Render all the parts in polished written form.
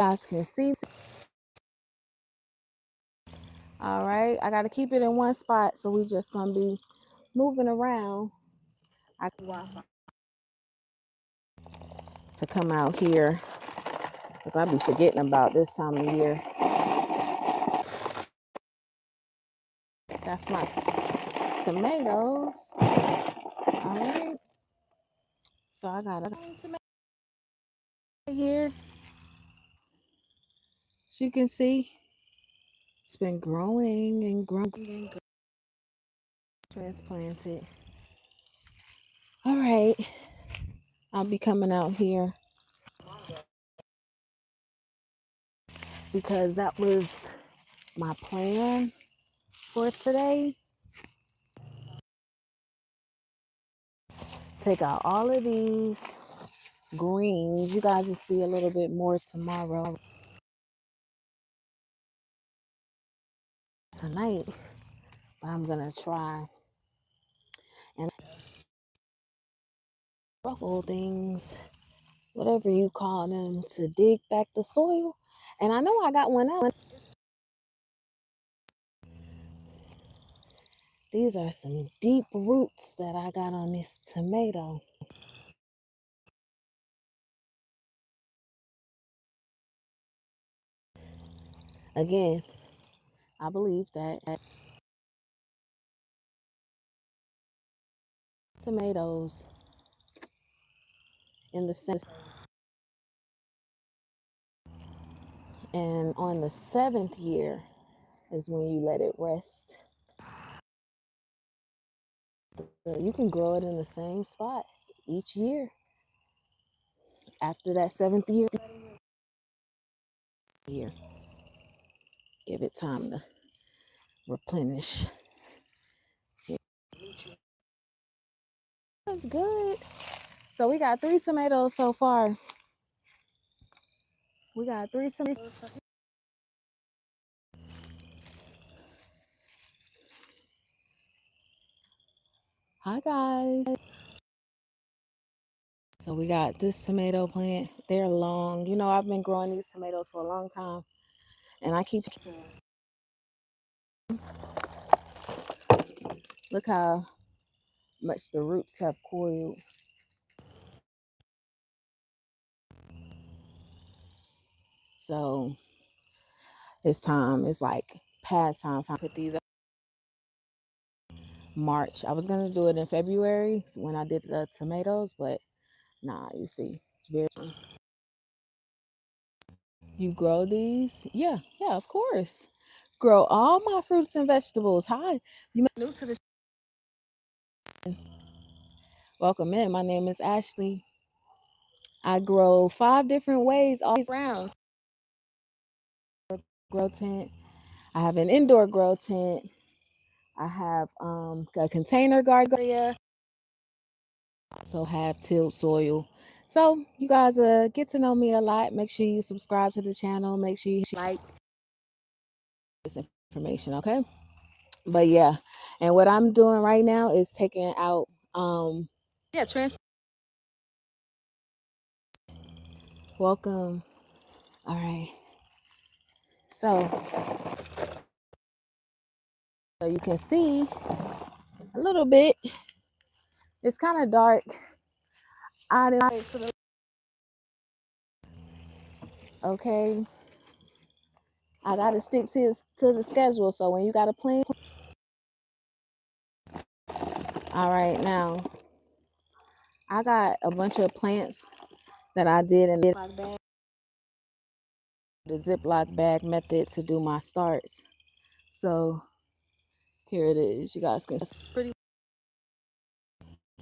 guys can see. All right, I got to keep it in one spot, so we just gonna be moving around. I can Wi-Fi to come out here because I be forgetting about this time of year. That's my tomatoes. All right, so I got a tomato here. As you can see, it's been growing and growing and growing. Transplanted. All right, I'll be coming out here because that was my plan for today. Take out all of these greens. You guys will see a little bit more tomorrow. Tonight, but I'm gonna try and ruffle things, whatever you call them, to dig back the soil. And I know I got one out. These are some deep roots that I got on this tomato. Again, I believe that tomatoes in the center, and on the 7th year is when you let it rest. You can grow it in the same spot each year. After that 7th year, give it time to replenish. That's good. So we got 3 tomatoes so far. We got 3 tomatoes. Hi guys. So we got this tomato plant. They're long. You know, I've been growing these tomatoes for a long time, and I keep. Look how much the roots have coiled. So it's time. It's like past time. I put these up. March. I was gonna do it in February when I did the tomatoes, but nah. You see, it's very. You grow these? Yeah, of course. Grow all my fruits and vegetables. Hi, you new to the. Welcome in. My name is Ashley. I grow 5 different ways all around. Grow tent. I have an indoor grow tent. I have a container garden area. Also have tilled soil. So you guys get to know me a lot. Make sure you subscribe to the channel. Make sure you like this information, okay? But yeah, and what I'm doing right now is taking out welcome. All right. So you can see a little bit. It's kind of dark. Okay. I gotta stick to the schedule. So when you got a plan. All right, now I got a bunch of plants that I did in the Ziploc bag method to do my starts. So here it is. You guys can see it's pretty.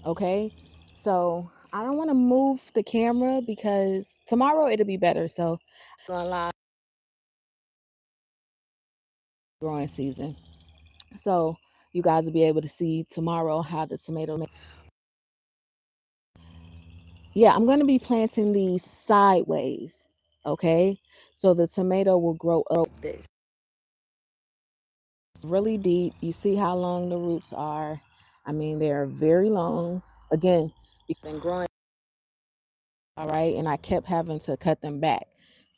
Okay, so I don't want to move the camera because tomorrow it'll be better. So going live growing season. So you guys will be able to see tomorrow how the tomato. Yeah, I'm going to be planting these sideways. Okay, so the tomato will grow up this. It's really deep. You see how long the roots are. I mean, they're very long. Again, you've been growing. All right, and I kept having to cut them back.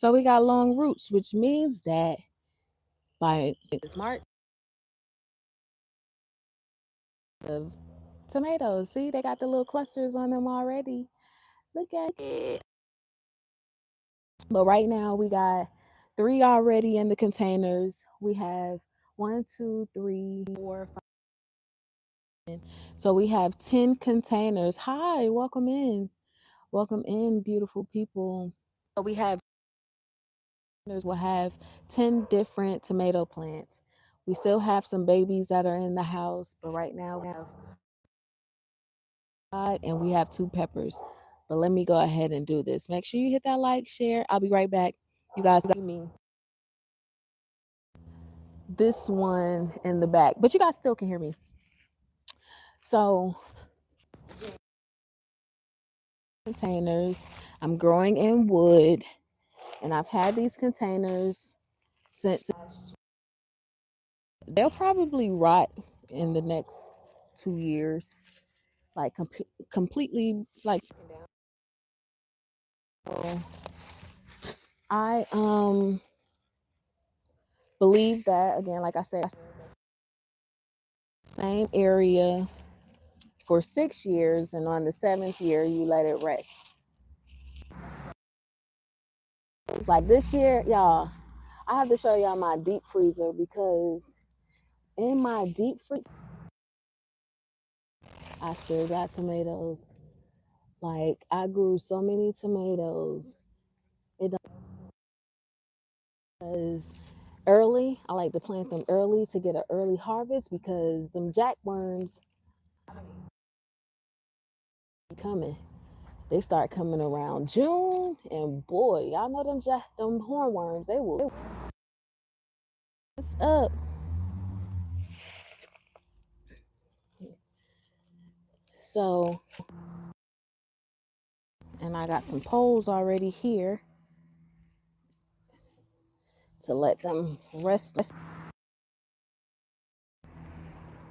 So we got long roots, which means that by March of tomatoes, see, they got the little clusters on them already. Look at it. But right now we got 3 already in the containers. We have 1, 2, 3, 4, 5. So we have 10 containers. Hi, welcome in. Welcome in, beautiful people. So we have we'll have 10 different tomato plants. We still have some babies that are in the house, but right now we have and we have 2 peppers. But let me go ahead and do this. Make sure you hit that like, share. I'll be right back. You guys got me this one in the back, but you guys still can hear me. So containers, I'm growing in wood, and I've had these containers since they'll probably rot in the next 2 years, like completely like. So I believe that, again, like I said, same area for 6 years, and on the 7th year you let it rest. It's like this year, y'all, I have to show y'all my deep freezer, because in my deep freezer I still got tomatoes. Like, I grew so many tomatoes. It does early. I like to plant them early to get an early harvest, because them jackworms be coming. They start coming around June, and boy, y'all know them hornworms, they will mess up. So, and I got some poles already here to let them rest.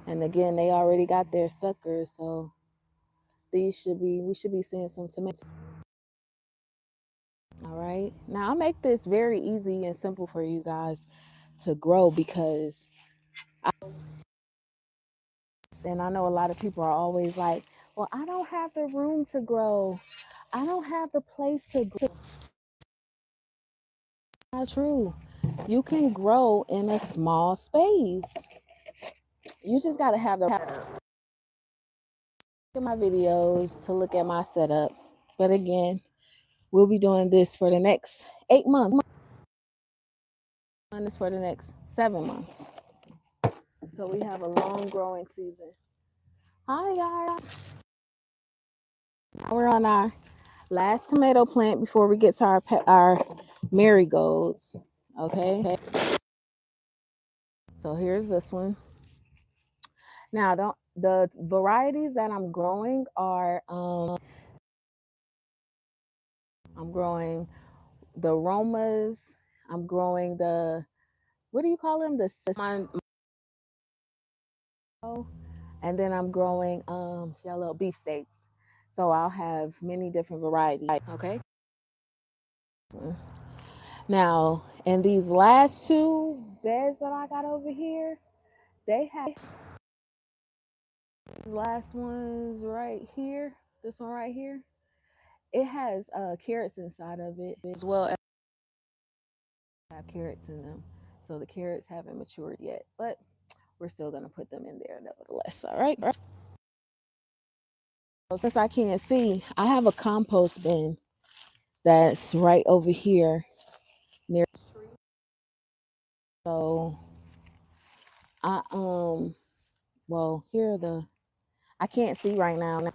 And again, they already got their suckers, so we should be seeing some tomatoes. All right. Now I make this very easy and simple for you guys to grow, because and I know a lot of people are always like, well, I don't have the room to grow. I don't have the place to grow. Not true. You can grow in a small space. You just got to have the look at my videos to look at my setup. But again, we'll be doing this for the next 8 months. Doing this for the next 7 months. So we have a long growing season. Hi guys. Now we're on our last tomato plant before we get to our marigolds. Okay. So here's this one. Now, the varieties that I'm growing are I'm growing the aromas. I'm growing the, what do you call them? And then I'm growing yellow beefsteaks. So I'll have many different varieties. Okay. Now, in these last 2 beds that I got over here, they have these last ones right here. This one right here. It has carrots inside of it, as well as have carrots in them. So the carrots haven't matured yet, but we're still gonna put them in there nevertheless. All right. So since I can't see, I have a compost bin that's right over here near the tree. So I well, here are I can't see right now.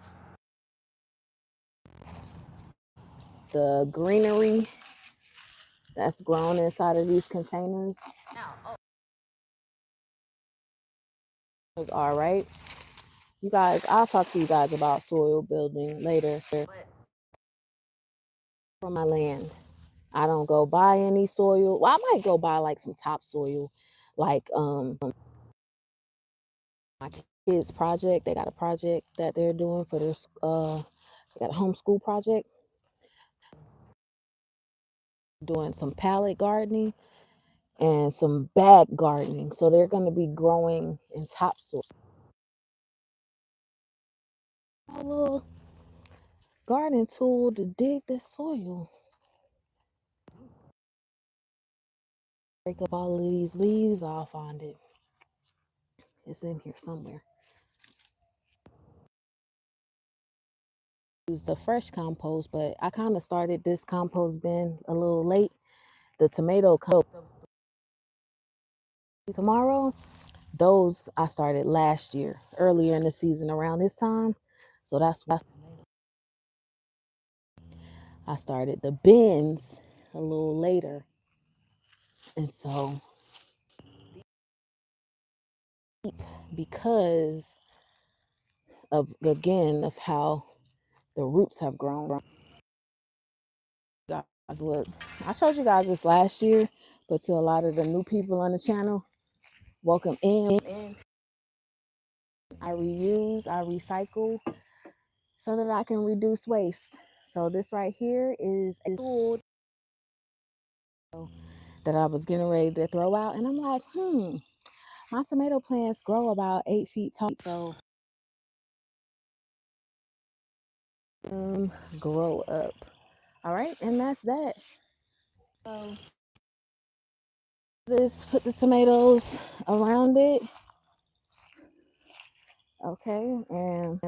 The greenery that's grown inside of these containers. Those are right. You guys, I'll talk to you guys about soil building later. From my land, I don't go buy any soil. Well, I might go buy like some topsoil, like my kids' project. They got a project that they're doing for their they got a homeschool project. doing some pallet gardening and some bag gardening. So they're going to be growing in topsoil. A little gardening tool to dig the soil. Break up all of these leaves. I'll find it. It's in here somewhere. Use the fresh compost, but I kind of started this compost bin a little late. The tomato compost tomorrow, those I started last year, earlier in the season around this time. So that's why I started the bins a little later. And so because of, again, of how the roots have grown. Guys, look, I showed you guys this last year, but to a lot of the new people on the channel, welcome in. I reuse, I recycle so that I can reduce waste. So this right here is a tool that I was getting ready to throw out, and I'm like, my tomato plants grow about 8 feet tall. So grow up. All right, and that's that. So just put the tomatoes around it. Okay, and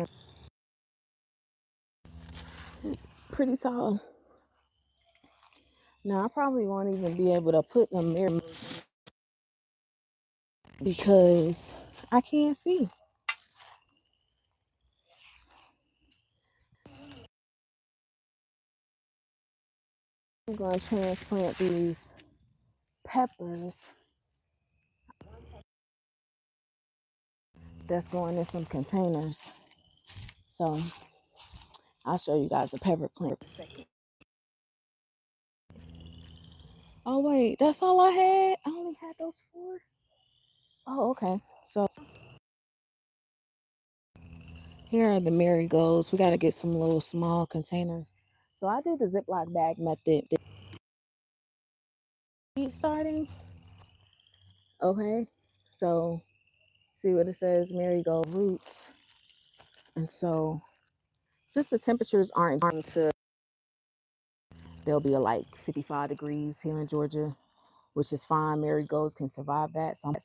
pretty tall. Now I probably won't even be able to put them there because I can't see. I'm going to transplant these peppers that's going in some containers. So I'll show you guys the pepper plant in a second. Oh wait, that's all I had? I only had those 4? Oh, okay. So here are the marigolds. We got to get some little small containers. So I did the Ziploc bag method. Starting. Okay. So see what it says, marigold roots. And so since the temperatures aren't going to, they'll be like 55 degrees here in Georgia, which is fine. Marigolds can survive that. So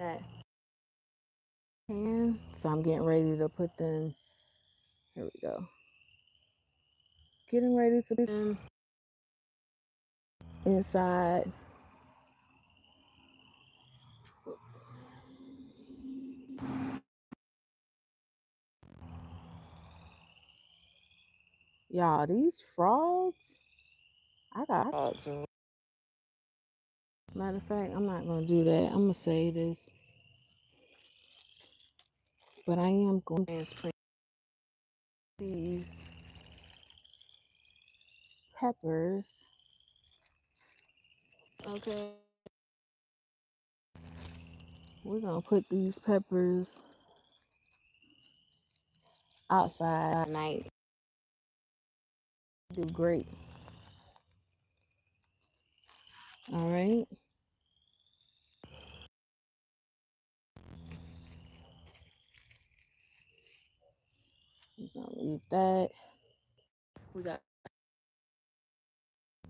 I'm getting ready to put them. Here we go. Getting ready to put them inside. Y'all, these frogs, I got frogs. Matter of fact, I'm not going to do that. I'm going to say this. But I am going to transplant these peppers. Okay. We're going to put these peppers outside at night. Do great. All right. We're going to leave that. We got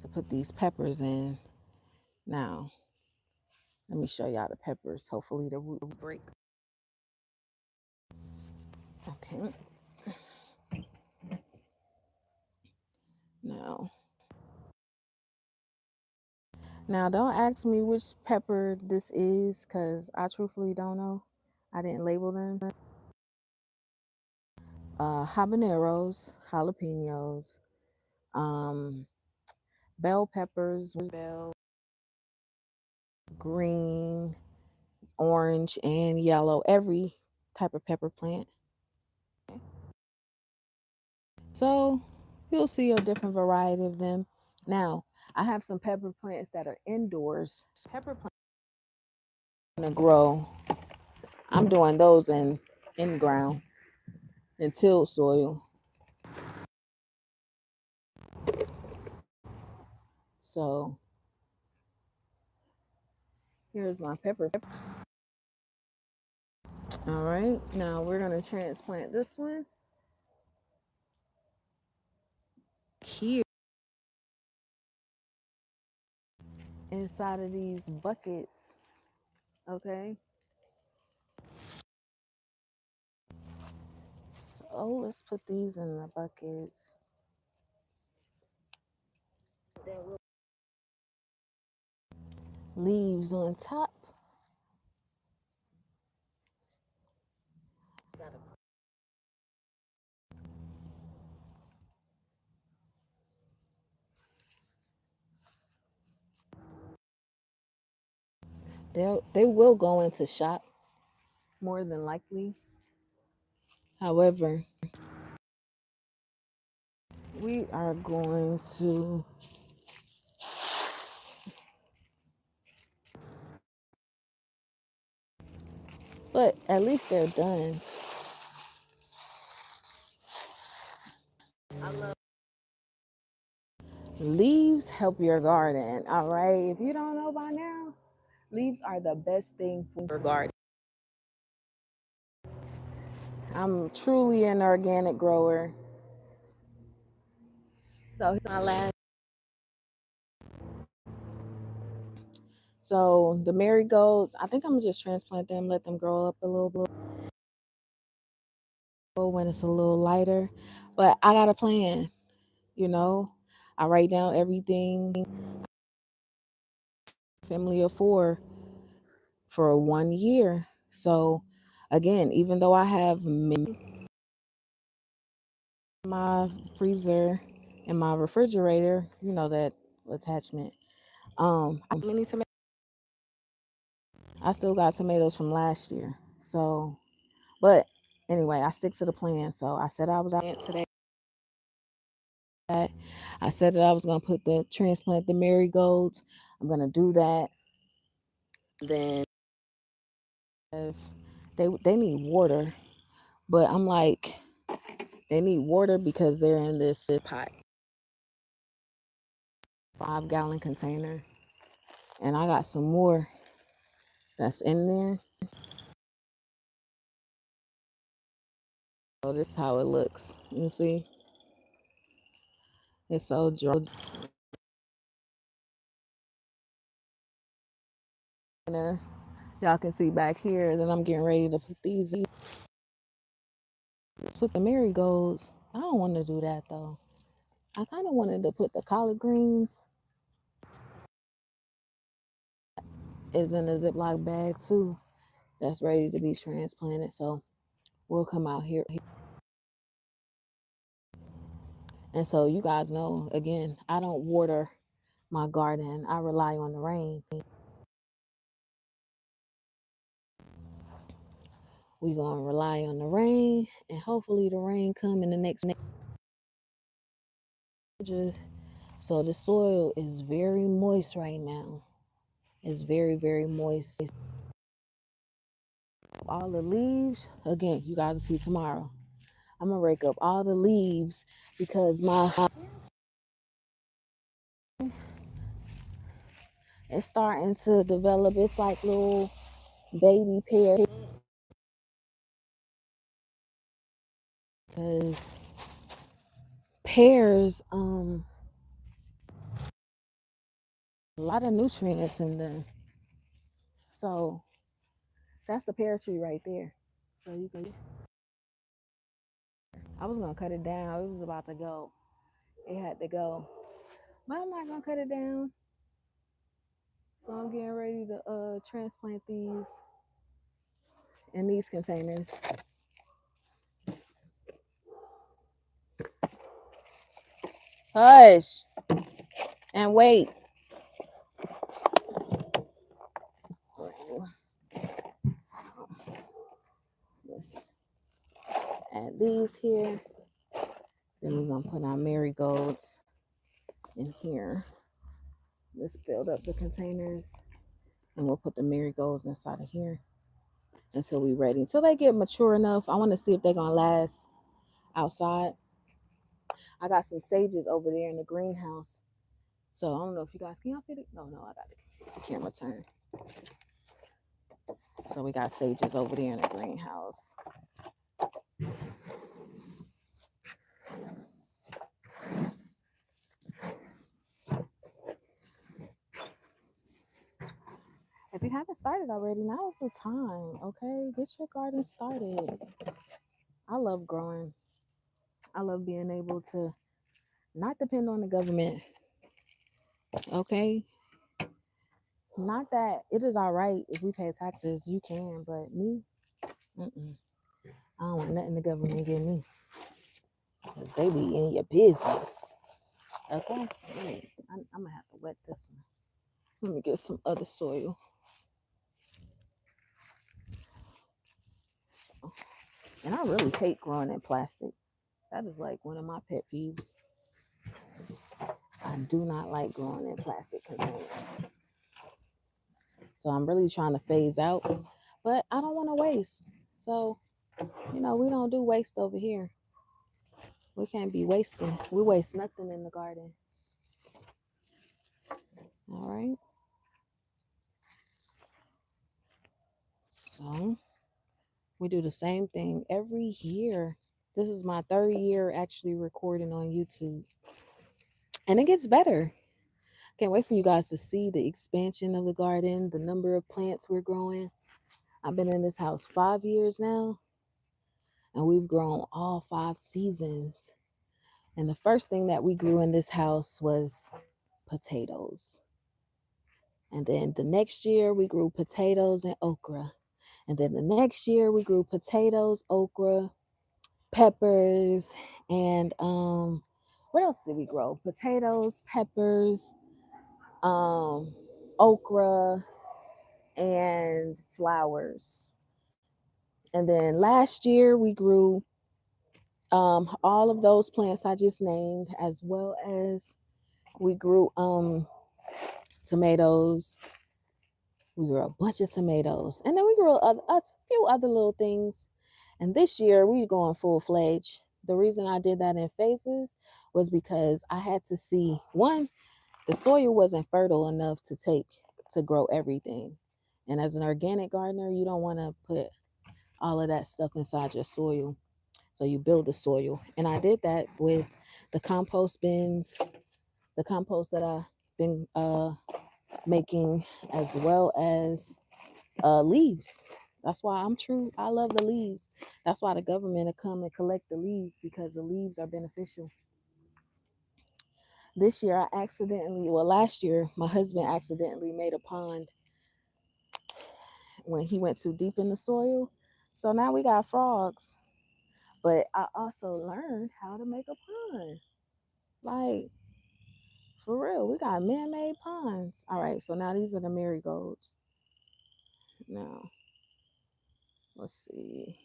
to put these peppers in. Now, let me show y'all the peppers. Hopefully the root will break. Okay. Now don't ask me which pepper this is because I truthfully don't know. I didn't label them. Habaneros, jalapenos, bell peppers, bell, green, orange, and yellow. Every type of pepper plant. So you'll see a different variety of them. Now, I have some pepper plants that are indoors. Pepper plants are gonna grow. I'm doing those in ground, in tilled soil. So Here's my pepper. All right, now we're gonna transplant this one here inside of these buckets. Okay. So let's put these in the buckets. Leaves on top. They will go into shock more than likely. However, we are going to but at least they're done. I love leaves help your garden. All right. If you don't know by now, leaves are the best thing for your garden. I'm truly an organic grower. So it's my last. So the marigolds, I think I'm gonna just transplant them, let them grow up a little bit when it's a little lighter. But I got a plan, you know. I write down everything, family of four for 1 year. So again, even though I have my freezer and my refrigerator, you know, that attachment. Many tomatoes. I still got tomatoes from last year. So, but anyway, I stick to the plan. So I said I was out today. I said that I was gonna put the transplant the marigolds. I'm gonna do that. Then if they need water, but I'm like they need water because they're in this pot, 5-gallon container, and I got some more that's in there. So this is how it looks. You see, it's so dry. Y'all can see back here that I'm getting ready to put these in. Let's put the marigolds. I don't want to do that though. I kind of wanted to put the collard greens is in a Ziploc bag too. That's ready to be transplanted. So we'll come out here. And so you guys know, again, I don't water my garden. I rely on the rain. We're going to rely on the rain, and hopefully the rain come in the next. So the soil is very moist right now. It's very, very moist. All the leaves, again, you guys will see tomorrow. I'm going to rake up all the leaves because it's starting to develop. It's like little baby pears. Because pears, a lot of nutrients in them. So that's the pear tree right there. So you can. I was gonna cut it down. It was about to go. It had to go, but I'm not gonna cut it down. So I'm getting ready to transplant these in these containers. Hush and wait. So let's add these here. Then we're gonna put our marigolds in here. Let's build up the containers, and we'll put the marigolds inside of here until we're ready. Until they get mature enough, I want to see if they're gonna last outside. I got some sages over there in the greenhouse. So I don't know if you guys can y'all see it? No, I got the camera turned. So we got sages over there in the greenhouse. If you haven't started already, now is the time, okay? Get your garden started. I love growing. I love being able to not depend on the government, okay? Not that it is all right if we pay taxes, you can, but me, mm-mm. I don't want nothing the government give me because they be in your business, okay? I'm going to have to wet this one. Let me get some other soil. So, and I really hate growing in plastic. That is like one of my pet peeves. I do not like growing in plastic containers. So I'm really trying to phase out, but I don't want to waste. So, we don't do waste over here. We can't be wasting. We waste nothing in the garden. All right. So we do the same thing every year. This is my third year actually recording on YouTube. And it gets better. Can't wait for you guys to see the expansion of the garden, the number of plants we're growing. I've been in this house 5 years now, and we've grown all 5 seasons. And the first thing that we grew in this house was potatoes. And then the next year we grew potatoes and okra. And then the next year we grew potatoes, okra, peppers, and what else did we grow? Potatoes, peppers, okra, and flowers. And then last year we grew all of those plants I just named, as well as we grew tomatoes. We grew a bunch of tomatoes, and then we grew a few other little things. And this year we going full fledged. The reason I did that in phases was because I had to see, one, the soil wasn't fertile enough to grow everything. And as an organic gardener, you don't want to put all of that stuff inside your soil. So you build the soil. And I did that with the compost bins, the compost that I've been making, as well as leaves. That's why I love the leaves. That's why the government will come and collect the leaves, because the leaves are beneficial. Last year, my husband accidentally made a pond when he went too deep in the soil. So now we got frogs. But I also learned how to make a pond. Like, for real, we got man-made ponds. All right, so now these are the marigolds. Now, let's see.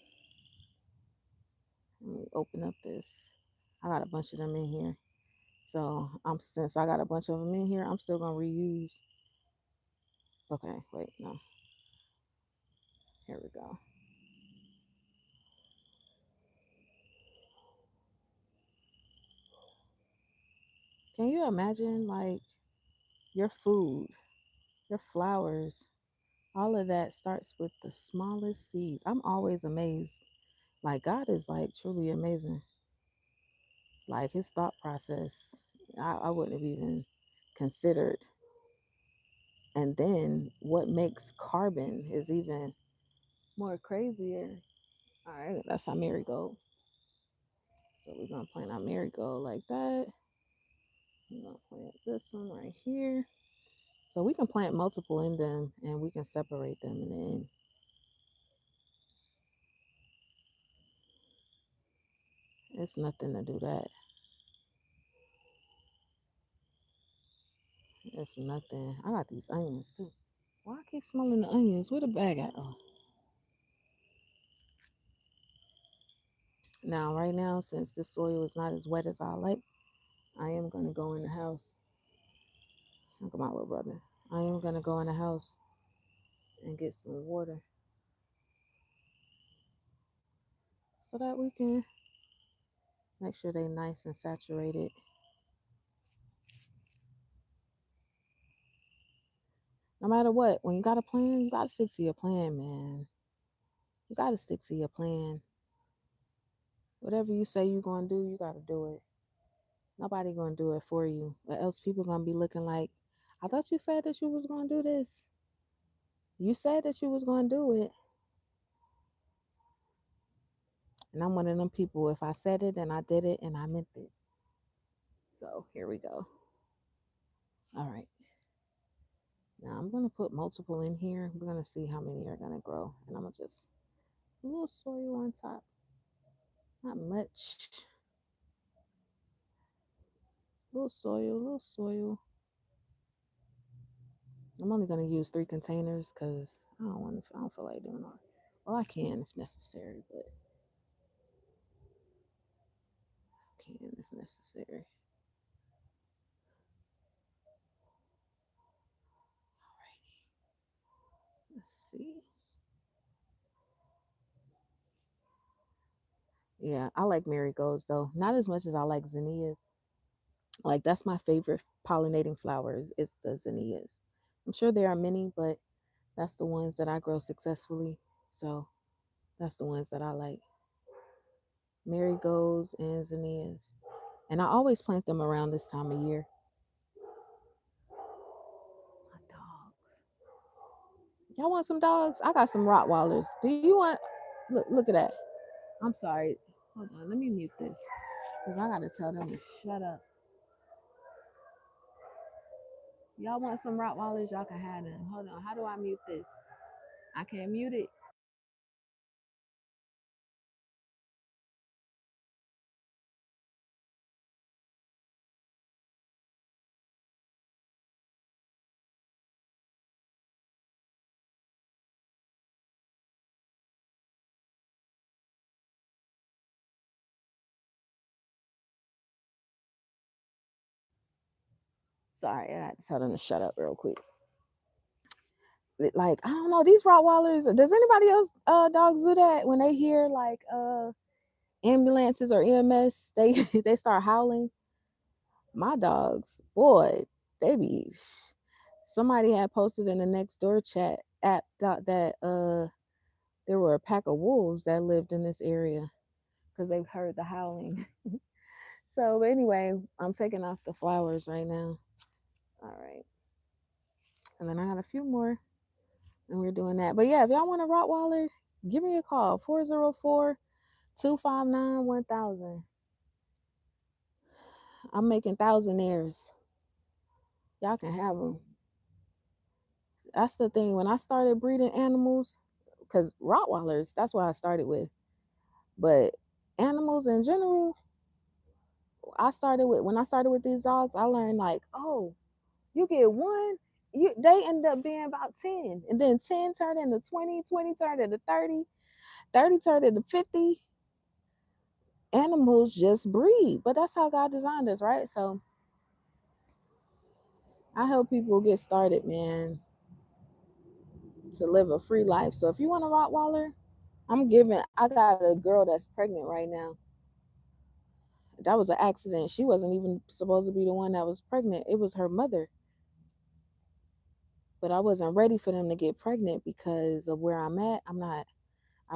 Let me open up this. I got a bunch of them in here. So since I got a bunch of them in here, I'm still gonna reuse. Okay, wait, no. Here we go. Can you imagine, like, your food, your flowers, all of that starts with the smallest seeds? I'm always amazed. Like, God is like truly amazing. Like, his thought process, I wouldn't have even considered. And then what makes carbon is even more crazier. All right, that's our marigold. So we're gonna plant our marigold like that. We're gonna plant this one right here. So we can plant multiple in them, and we can separate them in the end. It's nothing to do that. It's nothing. I got these onions too. Why I keep smelling the onions? Where the bag at? Oh. Now, right now, since the soil is not as wet as I like, I am gonna go in the house. Look at my little brother. I am gonna go in the house and get some water so that we can make sure they nice and saturated. No matter what, when you got a plan, you got to stick to your plan, man. You got to stick to your plan. Whatever you say you're going to do, you got to do it. Nobody going to do it for you. Or else people going to be looking like, I thought you said that you was going to do this. You said that you was going to do it. And I'm one of them people. If I said it, then I did it and I meant it. So here we go. All right. Now I'm going to put multiple in here. We're going to see how many are going to grow. And I'm going to just a little soil on top. Not much. Little soil, little soil. I'm only going to use 3 containers because I don't feel like doing all. Well, I can if necessary, but I can if necessary. Alrighty. Let's see. Yeah, I like marigolds though. Not as much as I like zinnias. Like that's my favorite pollinating flowers is the zinnias. I'm sure there are many, but that's the ones that I grow successfully. So that's the ones that I like. Marigolds and zinnias. And I always plant them around this time of year. My dogs. Y'all want some dogs? I got some Rottweilers. Do you want look at that. I'm sorry. Hold on, let me mute this. Because I gotta tell them to shut up. Y'all want some Rottweilers? Y'all can have them. Hold on. How do I mute this? I can't mute it. Sorry, I had to tell them to shut up real quick. Like, I don't know, these Rottweilers, does anybody else dogs do that when they hear like ambulances or EMS, they they start howling? My dogs, boy, they be somebody had posted in the next door chat app that there were a pack of wolves that lived in this area because they've heard the howling. So anyway, I'm taking off the flowers right now. All right. And then I got a few more and we're doing that. But yeah, if y'all want a Rottweiler, give me a call 404-259-1000. I'm making thousandaires. Y'all can have them. That's the thing. When I started breeding animals, because Rottweilers, that's what I started with. But animals in general, when I started with these dogs, I learned like, oh, you get one, they end up being about 10. And then 10 turned into 20, 20 turned into 30, 30 turned into 50. Animals just breed. But that's how God designed us, right? So I help people get started, man, to live a free life. So if you want a Rottweiler, I got a girl that's pregnant right now. That was an accident. She wasn't even supposed to be the one that was pregnant. It was her mother. But I wasn't ready for them to get pregnant because of where I'm at. I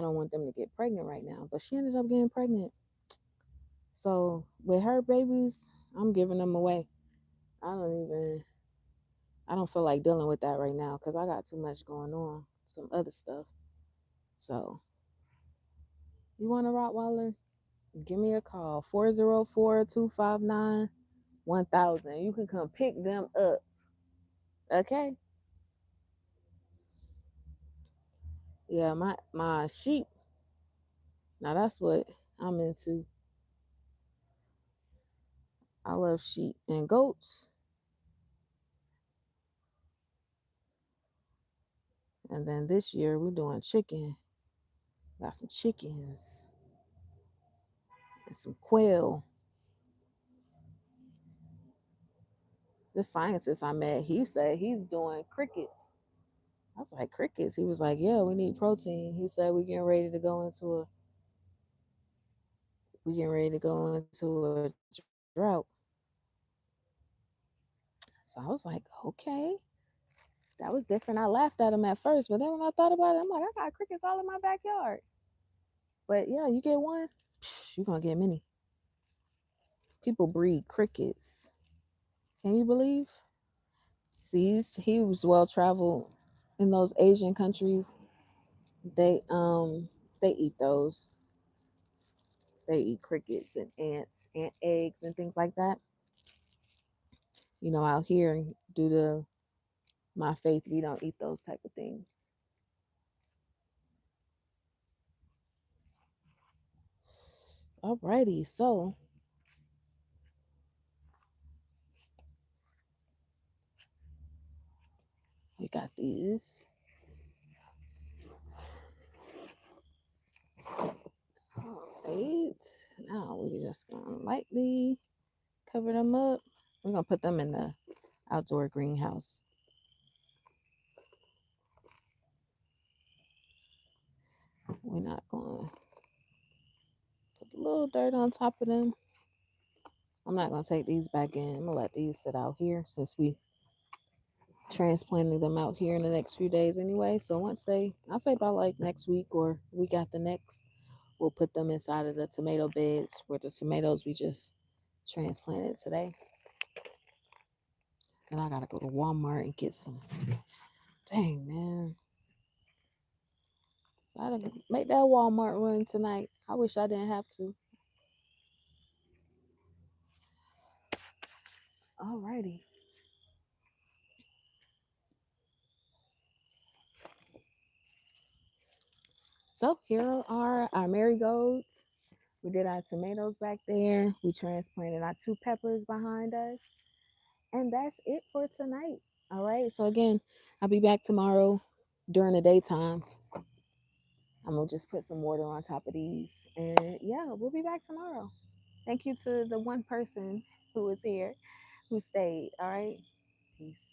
don't want them to get pregnant right now. But she ended up getting pregnant. So with her babies, I'm giving them away. I don't even I don't feel like dealing with that right now because I got too much going on. Some other stuff. So you want a Rottweiler? Give me a call. 404-259-1000. You can come pick them up. Okay? Yeah, my sheep. Now that's what I'm into. I love sheep and goats. And then this year we're doing chicken. Got some chickens and some quail. The scientist I met, he said he's doing crickets. I was like, crickets? He was like, yeah, we need protein. He said we getting ready to go into a drought. So I was like, okay, That was different. I laughed at them at first, but then when I thought about it, I'm like, I got crickets all in my backyard. But yeah, you get one, you're gonna get many. People breed crickets. Can you believe? See, he was well traveled in those Asian countries. They they eat those. They eat crickets and ants and eggs and things like that. You know, out here, due to my faith, we don't eat those type of things. Alrighty, so we got these. Alright, now we just gonna lightly cover them up. We're gonna put them in the outdoor greenhouse. We're not gonna put a little dirt on top of them. I'm not gonna take these back in. I'm gonna let these sit out here since we transplanting them out here in the next few days anyway. So once I'll say by like next week or week after next, we'll put them inside of the tomato beds where the tomatoes we just transplanted today. And I gotta go to Walmart and get some. Dang, man. Gotta make that Walmart run tonight. I wish I didn't have to. Alrighty. So here are our marigolds. We did our tomatoes back there. We transplanted our 2 peppers behind us. And that's it for tonight. All right. So again, I'll be back tomorrow during the daytime. I'm gonna just put some water on top of these. And yeah, we'll be back tomorrow. Thank you to the one person who was here, who stayed. All right. Peace.